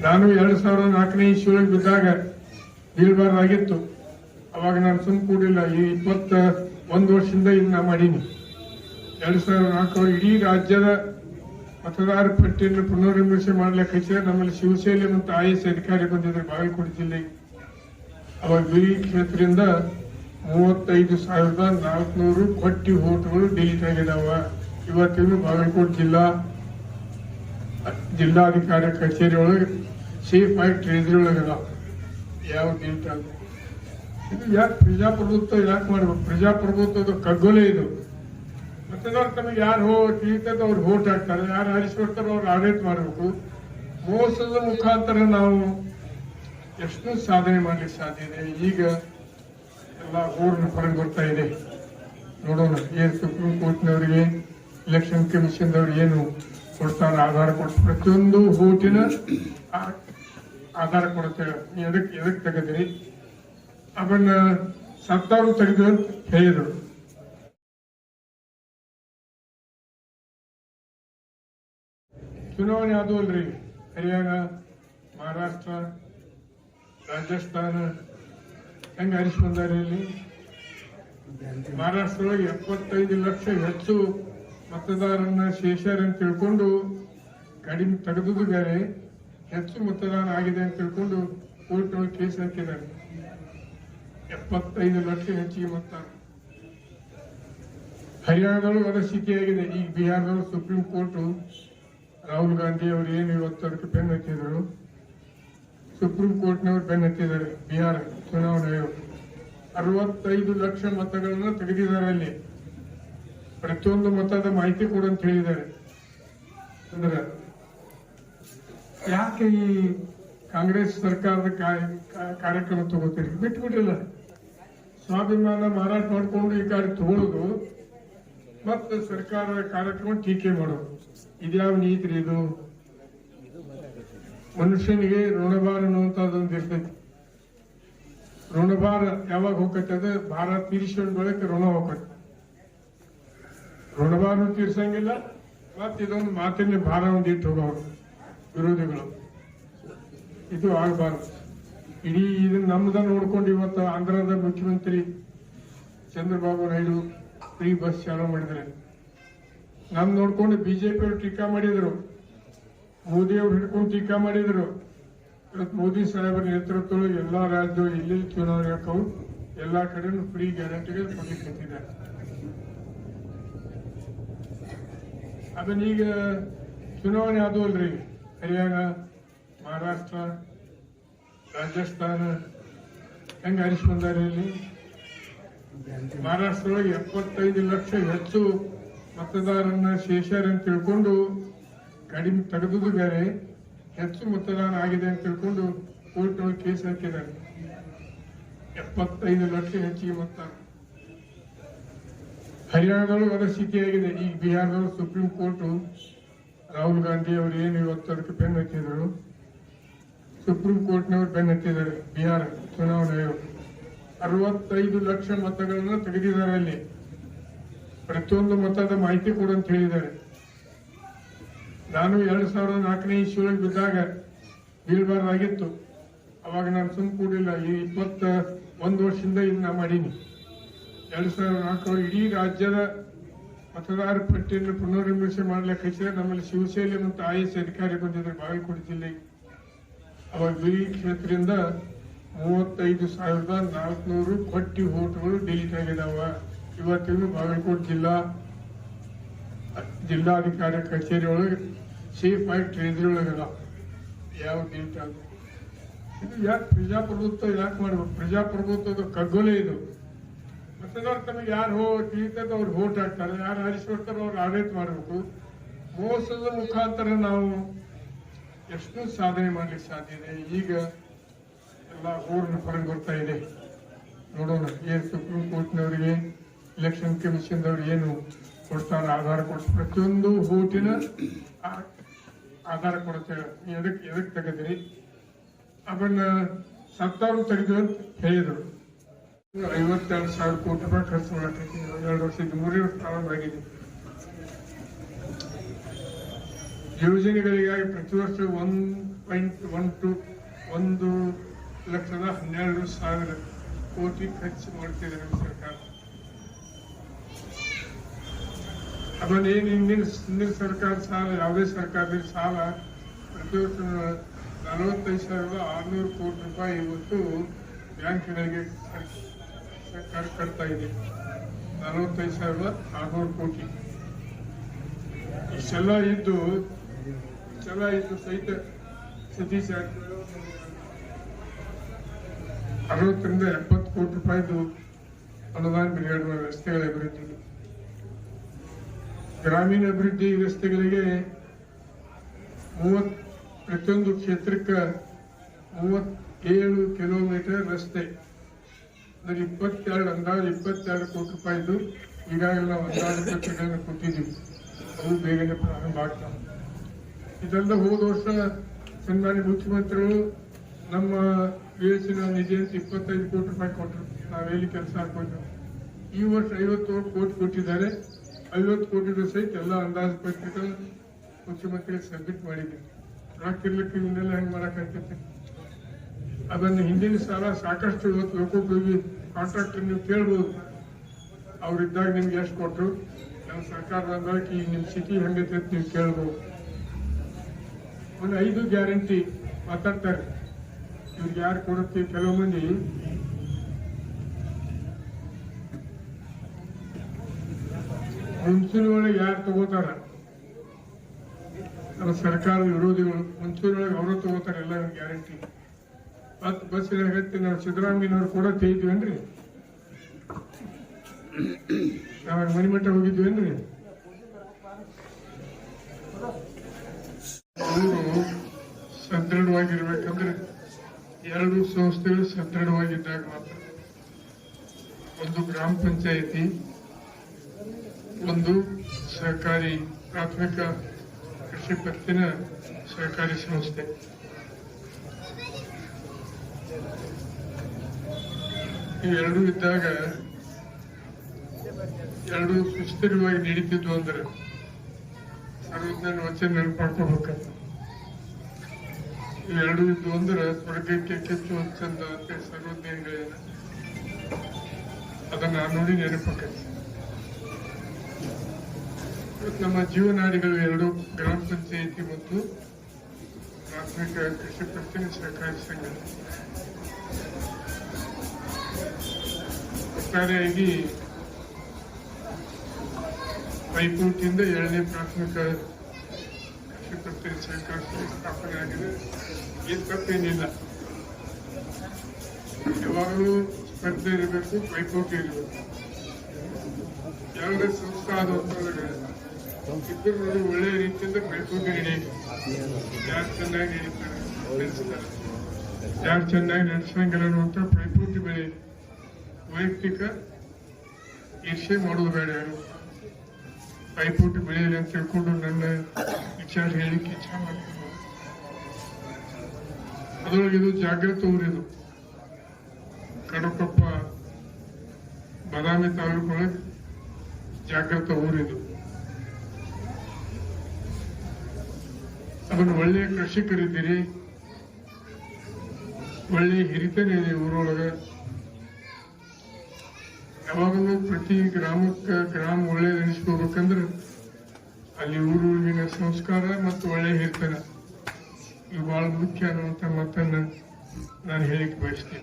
ನಾನು 2004ನೇ ಇಸ್ವಿಯೊಳಗೆ ಬಿದ್ದಾಗ ಬೀಳ್ಬಾರ್ದಾಗಿತ್ತು. ಅವಾಗ ನಾನು ಸುಮ್ ಕೂಡಿಲ್ಲ. ಈ 21 ವರ್ಷದಿಂದ ಇದನ್ನ ಮಾಡೀನಿ. 2004 ಇಡೀ ರಾಜ್ಯದ ಮತದಾರ ಪಟ್ಟಿಯನ್ನು ಪುನರ್ವಿಮರ್ಶೆ ಮಾಡ್ಲಿಕ್ಕೆ ಹಚ್ಚಿದ್ರೆ ನಮ್ಮಲ್ಲಿ ಶಿವಸೇನೆ ಮತ್ತು IAS ಅಧಿಕಾರಿ ಬಂದಿದ್ದಾರೆ ಬಾಗಲಕೋಟೆ ಜಿಲ್ಲೆಗೆ. ಅವಾಗ ಬಿಳಿ ಕ್ಷೇತ್ರದಿಂದ 35,400 ಕೊಟ್ಟಿ ಓಟ್ಗಳು ಡಿಲೀಟ್ ಆಗಿದಾವ. ಇವತ್ತಿಗೂ ಬಾಗಲಕೋಟೆ ಜಿಲ್ಲಾಧಿಕಾರಿ ಕಚೇರಿ ಒಳಗೆ ಸೇಫ್ ಆಗಿ ಟ್ರೇಜರಿ ಒಳಗದ ಯಾವ ಡಿಲೀಟ್ ಆಗ. ಇದು ಯಾಕೆ ಪ್ರಜಾಪ್ರಭುತ್ವ ಯಾಕೆ ಮಾಡ್ಬೇಕು? ಪ್ರಜಾಪ್ರಭುತ್ವದ ಕಗ್ಗೊಲೆ ಇದು. ಮತದಾರ ತಮಗೆ ಯಾರು ತಿಳಿತದ ಅವ್ರು ವೋಟ್ ಹಾಕ್ತಾರೆ, ಯಾರು ಆರಿಸ್ಕೊಡ್ತಾರೋ ಅವ್ರು ಆಡಳಿತ ಮಾಡಬೇಕು. ಮೋಸದ ಮುಖಾಂತರ ನಾವು ಎಷ್ಟು ಸಾಧನೆ ಮಾಡ್ಲಿಕ್ಕೆ ಸಾಧ್ಯ ಇದೆ. ಈಗ ಎಲ್ಲ ಊರಿನ ಹೊರಗೆ ಬರ್ತಾ ಇದೆ. ನೋಡೋಣ ಏನ್ ಸುಪ್ರೀಂ ಕೋರ್ಟ್ನವರಿಗೆ ಎಲೆಕ್ಷನ್ ಕಮಿಷನ್ ದವ್ರು ಏನು ಕೊಡ್ತಾರೆ, ಆಧಾರ ಕೊಡ್ತಾರೆ. ಪ್ರತಿಯೊಂದು ವೋಟಿನ ಆಧಾರ ಕೊಡುತ್ತೇವೆ. ಎದಕ್ ತೆಗೆದ್ರಿ ಅದನ್ನ ಸತ್ತವರು ತೆಗೆದು ಅಂತ ಹೇಳಿದರು. ಚುನಾವಣೆ ಅದು ಅಲ್ರಿ. ಹರಿಯಾಣ, ಮಹಾರಾಷ್ಟ್ರ, ರಾಜಸ್ಥಾನ ಹೆಂಗ ಆರಿಸಿ ಬಂದಾರೆ. ಇಲ್ಲಿ ಮಹಾರಾಷ್ಟ್ರದೊಳಗೆ 75 ಲಕ್ಷ ಹೆಚ್ಚು ಮತದಾರರನ್ನ ಶೇಷಾರ ಅಂತ ತಿಳ್ಕೊಂಡು ಕಡಿಮೆ ತೆಗೆದುದು ಬೇರೆ, ಹೆಚ್ಚು ಮತದಾನ ಆಗಿದೆ ಅಂತ ತಿಳ್ಕೊಂಡು ಕೋರ್ಟ್ನೊಳಗೆ ಕೇಸ್ ಹಾಕಿದ್ದಾರೆ. 75 ಲಕ್ಷ ಹೆಚ್ಚಿಗೆ ಮತದಾರ. ಹರಿಯಾಣದೊಳಗೆ ಅದರ ಸ್ಥಿತಿಯಾಗಿದೆ. ಈಗ ಬಿಹಾರದೊಳಗೆ ಸುಪ್ರೀಂ ಕೋರ್ಟ್ ರಾಹುಲ್ ಗಾಂಧಿ ಅವರು ಏನು ಇವತ್ತು ಅದಕ್ಕೆ ಬೆನ್ ಹತ್ತಿದ್ರು, ಸುಪ್ರೀಂ ಕೋರ್ಟ್ನವರು ಬೆನ್ ಹತ್ತಿದ್ದಾರೆ. ಬಿಹಾರ ಚುನಾವಣಾ ಆಯೋಗ 65 ಲಕ್ಷ ಮತಗಳನ್ನ ತೆಗೆದಿದ್ದಾರೆ. ಅಲ್ಲಿ ಪ್ರತಿಯೊಂದು ಮತದ ಮಾಹಿತಿ ಕೊಡು ಅಂತ ಹೇಳಿದ್ದಾರೆ. ಅಂದ್ರೆ ಯಾಕೆ ಈ ಕಾಂಗ್ರೆಸ್ ಸರ್ಕಾರದ ಕಾರ್ಯಕ್ರಮ ತಗೋತೀರಿ? ಬಿಟ್ಬಿಟ್ಟಿಲ್ಲ. ಸ್ವಾಭಿಮಾನ ಮಾರಾಟ ಮಾಡಿಕೊಂಡು ಈ ಕಾರ್ಯ ತಗೊಳ್ಳೋದು ಮತ್ತೆ ಸರ್ಕಾರದ ಕಾರ್ಯಕ್ರಮ ಟೀಕೆ ಮಾಡೋದು, ಇದ್ಯಾವ ನೀತಿ ಇದು? ಮನುಷ್ಯನಿಗೆ ಋಣಭಾರ ಅನ್ನುವಂಥದ್ದೊಂದು ಇರ್ತೈತಿ. ಋಣಭಾರ ಯಾವಾಗ ಹೋಗತ್ತೆ? ಅದು ಭಾರ ತೀರಿಸ್ಕೊಂಡ್ ಬಳಕೆ ಋಣ ಹೋಗತ್ತೆ. ಋಣಭಾರ ತೀರ್ಸಂಗಿಲ್ಲ. ಮತ್ತೆ ಇದೊಂದು ಮಾತಿನ ಭಾರ ಒಂದಿಟ್ಟು ಹೋಗೋರು ವಿರೋಧಿಗಳು. ಇದು ಆಗಬಾರ್ದು. ಇಡೀ ಇದನ್ನ ನಮ್ದ ನೋಡ್ಕೊಂಡು ಇವತ್ತು ಆಂಧ್ರದ ಮುಖ್ಯಮಂತ್ರಿ ಚಂದ್ರಬಾಬು ನಾಯ್ಡು ಫ್ರೀ ಬಸ್ ಚಾಲೂ ಮಾಡಿದ್ದಾರೆ. ನಮ್ ನೋಡ್ಕೊಂಡು ಬಿಜೆಪಿ ಅವರು ಟೀಕಾ ಮಾಡಿದ್ರು, ಮೋದಿ ಅವರು ಹಿಡ್ಕೊಂಡು ಟೀಕಾ ಮಾಡಿದ್ರು. ಇವತ್ತು ಮೋದಿ ಸಾಹೇಬರ ನೇತೃತ್ವದಲ್ಲಿ ಎಲ್ಲಾ ರಾಜ್ಯಗಳು ಎಲ್ಲೆಲ್ಲಿ ಚುನಾವಣೆ ಹಾಕವು ಎಲ್ಲಾ ಕಡೆನೂ ಫ್ರೀ ಗ್ಯಾರಂಟಿಗೆ ಕೊಡ್ಲಿಕ್ಕೆ ನಿಂತಿದ್ದಾರೆ. ಅದನ್ನೀಗ ಚುನಾವಣೆ ಅದು ಅಲ್ರಿ. ಹರಿಯಾಣ, ಮಹಾರಾಷ್ಟ್ರ, ರಾಜಸ್ಥಾನ ಹೆಂಗ ಆರಿಸಿ ಬಂದಾರೆ. ಇಲ್ಲಿ ಮಹಾರಾಷ್ಟ್ರದೊಳಗೆ 75 ಲಕ್ಷ ಹೆಚ್ಚು ಮತದಾರರನ್ನ ಶೇಷಾರ ಅಂತ ತಿಳ್ಕೊಂಡು ಕಡಿಮೆ ತೆಗೆದುದು ಬೇರೆ, ಹೆಚ್ಚು ಮತದಾನ ಆಗಿದೆ ಅಂತ ತಿಳ್ಕೊಂಡು ಕೋರ್ಟ್ನೊಳಗೆ ಕೇಸ್ ಹಾಕಿದ್ದಾರೆ. 75 ಲಕ್ಷ ಹೆಚ್ಚಿಗೆ ಮತದಾರ. ಹರಿಯಾಣದೊಳಗೆ ಅದರ ಸ್ಥಿತಿಯಾಗಿದೆ. ಈಗ ಬಿಹಾರದೊಳಗೆ ಸುಪ್ರೀಂ ಕೋರ್ಟ್ ರಾಹುಲ್ ಗಾಂಧಿ ಅವರು ಏನು ಇವತ್ತು ಅದಕ್ಕೆ ಬೆನ್ ಹತ್ತಿದ್ರು, ಸುಪ್ರೀಂ ಕೋರ್ಟ್ನವರು ಬೆನ್ ಹತ್ತಿದ್ದಾರೆ. ಬಿಹಾರ ಚುನಾವಣಾ ಆಯೋಗ 65 ಲಕ್ಷ ಮತಗಳನ್ನ ತೆಗೆದಿದ್ದಾರೆ. ಅಲ್ಲಿ ಪ್ರತಿಯೊಂದು ಮತದ ಮಾಹಿತಿ ಕೊಡು ಅಂತ ಹೇಳಿದ್ದಾರೆ. ನಾನು 2004ನೇ ಇಸ್ವಿಯೊಳಗೆ ಬಿದ್ದಾಗ ಬೀಳ್ಬಾರ್ದಾಗಿತ್ತು. ಅವಾಗ ನಾನು ಸುಮ್ ಕೂಡಿಲ್ಲ. ಈ 21 ವರ್ಷದಿಂದ ಇದನ್ನ ಮಾಡೀನಿ. 2004 ಇಡೀ ರಾಜ್ಯದ ಮತದಾರ ಪಟ್ಟಿಯನ್ನು ಪುನರ್ವಿಮರ್ಶೆ ಮಾಡ್ಲಿಕ್ಕೆ ಹಚ್ಚಿದ್ರೆ ನಮ್ಮಲ್ಲಿ ಶಿವಸೇನೆ ಮತ್ತು IAS ಅಧಿಕಾರಿ ಬಂದಿದ್ದಾರೆ ಬಾಗಲಕೋಟೆ ಜಿಲ್ಲೆಗೆ. ಅವಾಗ ಬಿಳಿ ಕ್ಷೇತ್ರದಿಂದ 35,400 ಕೊಟ್ಟಿ ಓಟ್ಗಳು ಡಿಲೀಟ್ ಆಗಿದಾವ. ಇವತ್ತಿಗೂ ಬಾಗಲಕೋಟೆ ಜಿಲ್ಲಾಧಿಕಾರಿ ಕಚೇರಿ ಒಳಗೆ ಸೇಫ್ ಆಗಿ ಟ್ರೇಜರಿ ಒಳಗದ ಯಾವ ಡಿಲೀಟ್ ಆಗ. ಇದು ಯಾಕೆ ಪ್ರಜಾಪ್ರಭುತ್ವ ಯಾಕೆ ಮಾಡ್ಬೇಕು? ಪ್ರಜಾಪ್ರಭುತ್ವದ ಕಗ್ಗೊಲೆ ಇದು. ಮತದಾರ ತಮಗೆ ಯಾರು ತಿಳಿತದ ಅವ್ರು ವೋಟ್ ಹಾಕ್ತಾರೆ, ಯಾರು ಆರಿಸ್ಕೊಡ್ತಾರೋ ಅವ್ರು ಆಡಳಿತ ಮಾಡಬೇಕು. ಮೋಸದ ಮುಖಾಂತರ ನಾವು ಎಷ್ಟು ಸಾಧನೆ ಮಾಡ್ಲಿಕ್ಕೆ ಸಾಧ್ಯ ಇದೆ. ಈಗ ಎಲ್ಲ ಊರಿನ ಹೊರಗೆ ಬರ್ತಾ ಇದೆ. ನೋಡೋಣ ಏನ್ ಸುಪ್ರೀಂ ಕೋರ್ಟ್ನವರಿಗೆ ಎಲೆಕ್ಷನ್ ಕಮಿಷನ್ ದವ್ರು ಏನು ಕೊಡ್ತಾರೆ, ಆಧಾರ ಕೊಡ್ತಾರೆ. ಪ್ರತಿಯೊಂದು ವೋಟಿನ ಆಧಾರ ಕೊಡುತ್ತೇವೆ. ಎದಕ್ ತೆಗೆದ್ರಿ ಅದನ್ನ ಸತ್ತವರು ತೆಗೆದು ಅಂತ ಹೇಳಿದರು. 52,000 ಕೋಟಿ ರೂಪಾಯಿ ಖರ್ಚು ಮಾಡಕೈತಿ. 2 ವರ್ಷದ 3 ವರ್ಷ ಪ್ರಾರಂಭ ಆಗಿದೆ. ಯೋಜನೆಗಳಿಗಾಗಿ ಪ್ರತಿ ವರ್ಷ 1,12,00,000 ಕೋಟಿ ಖರ್ಚು ಮಾಡ್ತಿದೆ ನಮ್ಮ ಸರ್ಕಾರ. ಅದನ್ನೇನು ಹಿಂದಿನ ಸರ್ಕಾರ ಸಾಲ, ಯಾವುದೇ ಸರ್ಕಾರದಲ್ಲಿ ಸಾಲ ಪ್ರತಿ ವರ್ಷ 45,600 ಕೋಟಿ ರೂಪಾಯಿ ಇವತ್ತು ಬ್ಯಾಂಕ್ಗಳಿಗೆ ಸರ್ಕಾರ ಕಟ್ತಾ ಇದೆ. 45,600 ಕೋಟಿ. ಇಷ್ಟೆಲ್ಲ ಇದ್ದು ಸಹಿತ ಸತೀಶ್ ಜಾರಕಿಹೊಳಿ 60 ರಿಂದ 70 ಕೋಟಿ ರೂಪಾಯಿದು ಅನುದಾನ ಬಿಡುಗಡೆ ಮಾಡಿ ರಸ್ತೆಗಳ ಅಭಿವೃದ್ಧಿಗೆ, ಗ್ರಾಮೀಣ ಅಭಿವೃದ್ಧಿ ರಸ್ತೆಗಳಿಗೆ ಪ್ರತಿಯೊಂದು ಕ್ಷೇತ್ರಕ್ಕೆ 37 ಕಿಲೋಮೀಟರ್ ರಸ್ತೆ, ಅಂದ್ರೆ 22 ಕೋಟಿ ರೂಪಾಯಿದು ಈಗಾಗಲೇ ನಾವು ಅಂದಾಜು ಪತ್ರಗಳನ್ನು ಕೊಟ್ಟಿದ್ದೀವಿ. ಅವು ಬೇಗನೆ ಪ್ರಾರಂಭ ಆಗ್ತವೆ. ಇದೆಲ್ಲ ಹೋದ ವರ್ಷ ಸನ್ಮಾನ್ಯ ಮುಖ್ಯಮಂತ್ರಿಗಳು ನಮ್ಮ ವಿಎಸ್ಸಿನ ನಿಧಿ ಅಂತ 25 ಕೋಟಿ ರೂಪಾಯಿ ಕೊಟ್ಟರು. ನಾವೆಲ್ಲಿ ಕೆಲಸ ಹಾಕೊಂಡು ಈ ವರ್ಷ 50 ಕೋಟಿ ಕೊಟ್ಟಿದ್ದಾರೆ. 50 ಕೋಟಿ ಸಹಿತ ಎಲ್ಲ ಅಂದಾಜು ಪತ್ರಿಕೆ ಮುಖ್ಯಮಂತ್ರಿಗೆ ಸಬ್ಮಿಟ್ ಮಾಡಿದ್ದೀವಿ. ರಾಕಿರ್ಲಿಕ್ಕೆ ಇವನ್ನೆಲ್ಲ ಹೆಂಗೆ ಮಾಡಕ್ಕಾಗ್ತೈತೆ? ಅದನ್ನು ಹಿಂದಿನ ಸಾಲ ಸಾಕಷ್ಟು ಇವತ್ತು ಲೋಕೋಪಯೋಗಿ ಕಾಂಟ್ರಾಕ್ಟರ್ ನೀವು ಕೇಳ್ಬೋದು, ಅವ್ರಿದ್ದಾಗ ನಿಮ್ಗೆ ಎಷ್ಟು ಕೊಟ್ಟರು, ನಮ್ಮ ಸರ್ಕಾರ ಬಂದಾಗ ಈಗ ನಿಮ್ಮ ಸ್ಥಿತಿ ಹೆಂಗೈತೆ ಅಂತ ನೀವು ಕೇಳ್ಬೋದು. ಒಂದು 5 ಗ್ಯಾರಂಟಿ ಮಾತಾಡ್ತಾರೆ, ಇವ್ರಿಗೆ ಯಾರು ಕೊಡುತ್ತೆ? ಕೆಲವು ಮಂದಿ ಮುಂಚೂಣಿ ಒಳಗೆ ಯಾರು ತಗೋತಾರ? ನಮ್ಮ ಸರ್ಕಾರದ ವಿರೋಧಿಗಳು ಮುಂಚೂಣಿ ಒಳಗೆ ಅವರು ತಗೋತಾರೆ ಎಲ್ಲ ಗ್ಯಾರಂಟಿ. ಮತ್ತು ಬಸ್ಸಿನ ಅಗತ್ಯ ನಾವು ಸಿದ್ದರಾಮಯ್ಯನವ್ರು ಕೂಡ ತೆಗಿದ್ವೇನ್ರಿ? ನಾವಾಗ ಮಣಿಮಠ ಹೋಗಿದ್ವೇನ್ರಿ? ಊರು ಸದೃಢವಾಗಿರ್ಬೇಕಂದ್ರೆ 2 ಸಂಸ್ಥೆಗಳು ಸದೃಢವಾಗಿದ್ದಾಗ ಮಾತ್ರ. ಒಂದು ಗ್ರಾಮ ಪಂಚಾಯಿತಿ, ಒಂದು ಸಹಕಾರಿ ಪ್ರಾಥಮಿಕ ಕೃಷಿ ಪತ್ತಿನ ಸಹಕಾರಿ ಸಂಸ್ಥೆ. ಇವೆರಡೂ ಇದ್ದಾಗ, ಎರಡು ಸುಸ್ಥಿರವಾಗಿ ನಡೀತಿದ್ವು ಅಂದ್ರೆ ಸರ್ವಜ್ಞನ ವಚನ ನೆನಪಾಡ್ಕೋಬೇಕಂತ. ಇವೆರಡೂ ಇದ್ವು ಅಂದ್ರೆ ಸ್ವರ್ಗಕ್ಕೆ ಕೆಚ್ಚು ಚಂದ ಅಂತ ಸರ್ವಜ್ಞಾನಿಗಳೇನ ಅದನ್ನ ನೋಡಿ ನೆನಪಾಕೈತಿ. ನಮ್ಮ ಜೀವನಾಡಿಗಳು ಎರಡು, ಗ್ರಾಮ ಪಂಚಾಯಿತಿ ಮತ್ತು ಪ್ರಾಥಮಿಕ ಕೃಷಿ ಪತ್ತಿನ ಸಹಕಾರಿ ಸಂಘ. ಒಟ್ಟಾರೆಯಾಗಿ ಪೈಪೋಟಿಯಿಂದ 2ನೇ ಪ್ರಾಥಮಿಕ ಕೃಷಿ ಪತ್ತಿನ ಸಹಕಾರ ಸ್ಥಾಪನೆ ಆಗಿದೆ. ಏನು ತಪ್ಪೇನಿಲ್ಲ. ಯಾವಾಗಲೂ ಸ್ಪರ್ಧೆ ಇರಬೇಕು, ಪೈಪೋಟಿ ಇರಬೇಕು. ಯಾವುದೇ ಸಂಸ್ಥೆ ಆದ ಇಬ್ಬರು ಒಳ್ಳೆಯ ರೀತಿಯಿಂದ ಪೈಪೋಟಿ ನಡೆಯಿತು. ಯಾರು ಚೆನ್ನಾಗಿ ನಡೆಸ್ತಾರೆ, ಯಾರು ಚೆನ್ನಾಗಿ ನಡೆಸಂಗಿಲ್ಲ ಅನ್ನುವಂಥ ಪೈಪೋಟಿ ಬೆಳೆಯಿತು. ವೈಯಕ್ತಿಕ ಈರ್ಷೆ ಮಾಡೋದು ಬೇಡ. ಯಾರು ಪೈಪೋಟಿ ಬೆಳೆಯಲಿ ಅಂತ ತಿಳ್ಕೊಂಡು ನನ್ನ ವಿಚಾರ ಹೇಳಿಕ್ಕೆ ಇಚ್ಛೆ ಮಾಡ್ತೀನಿ. ಅದರೊಳಗೆ ಇದು ಜಾಗೃತ ಊರಿದು. ಕಡಕೊಪ್ಪ ಬಾದಾಮಿ ತಾಲೂಕೊಳಗೆ ಜಾಗೃತ ಊರಿದು. ಅದನ್ನು ಒಳ್ಳೆಯ ಕೃಷಿಕರಿದ್ದೀರಿ, ಒಳ್ಳೆಯ ಹಿರಿತನ ಇದೆ ಊರೊಳಗೆ. ಯಾವಾಗಲೂ ಪ್ರತಿ ಗ್ರಾಮ ಒಳ್ಳೆಯ ನೆನೆಸ್ಕೋಬೇಕಂದ್ರೆ ಅಲ್ಲಿ ಊರಿನ ಸಂಸ್ಕಾರ ಮತ್ತು ಒಳ್ಳೆಯ ಹಿರಿತನ ಇವು ಬಹಳ ಮುಖ್ಯ ಅನ್ನುವಂಥ ಮಾತನ್ನ ನಾನು ಹೇಳಿಕ್ಕೆ ಬಯಸ್ತೀನಿ.